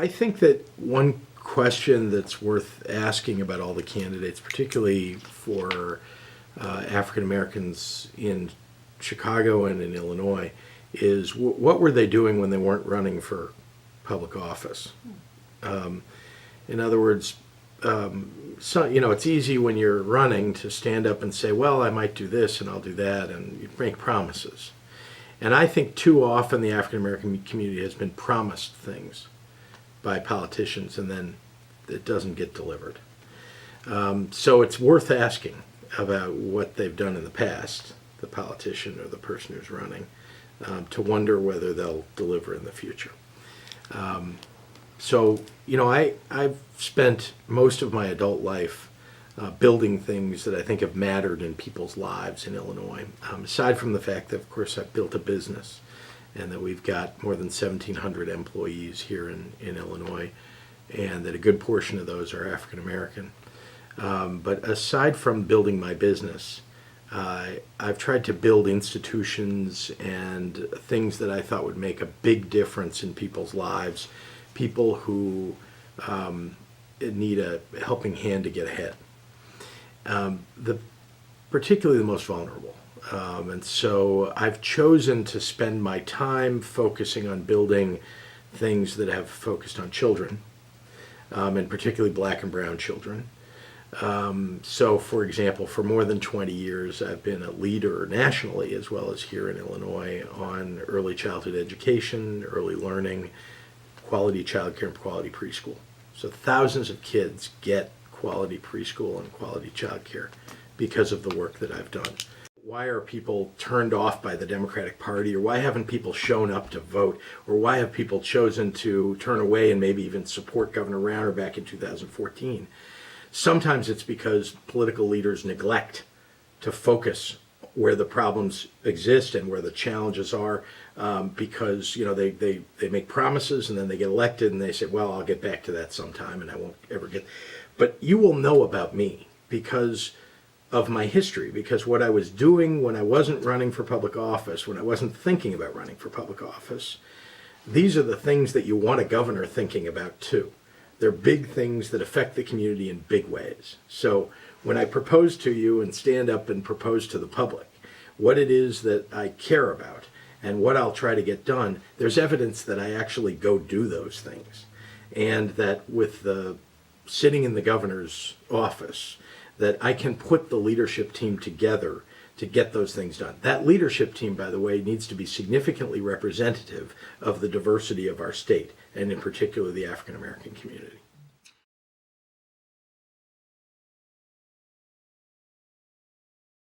I think that one question that's worth asking about all the candidates, particularly for African Americans in Chicago and in Illinois, is what were they doing when they weren't running for public office? In other words, so, it's easy when you're running to stand up and say, well, I might do this and I'll do that, and you make promises. And I think too often the African American community has been promised things by politicians and then it doesn't get delivered. So it's worth asking about what they've done in the past, the politician or the person who's running, to wonder whether they'll deliver in the future. I've spent most of my adult life building things that I think have mattered in people's lives in Illinois. Aside from the fact that, of course, I've built a business and that we've got more than 1,700 employees here in Illinois, and that a good portion of those are African American. But aside from building my business, I've tried to build institutions and things that I thought would make a big difference in people's lives, people who need a helping hand to get ahead. Particularly the most vulnerable. And so I've chosen to spend my time focusing on building things that have focused on children, and particularly black and brown children. So, for example, for more than 20 years, I've been a leader nationally as well as here in Illinois on early childhood education, early learning, quality childcare, and quality preschool. So thousands of kids get quality preschool and quality childcare because of the work that I've done. Why are people turned off by the Democratic Party, or why haven't people shown up to vote, or why have people chosen to turn away and maybe even support Governor Rauner back in 2014? Sometimes it's because political leaders neglect to focus where the problems exist and where the challenges are, because they make promises and then they get elected and they say, well, I'll get back to that sometime and I won't ever get. But you will know about me because of my history, because what I was doing when I wasn't running for public office, when I wasn't thinking about running for public office, these are the things that you want a governor thinking about too. They're big things that affect the community in big ways. So when I propose to you and stand up and propose to the public what it is that I care about and what I'll try to get done, there's evidence that I actually go do those things. And that with the sitting in the governor's office, that I can put the leadership team together to get those things done. That leadership team, by the way, needs to be significantly representative of the diversity of our state, and in particular the African American community.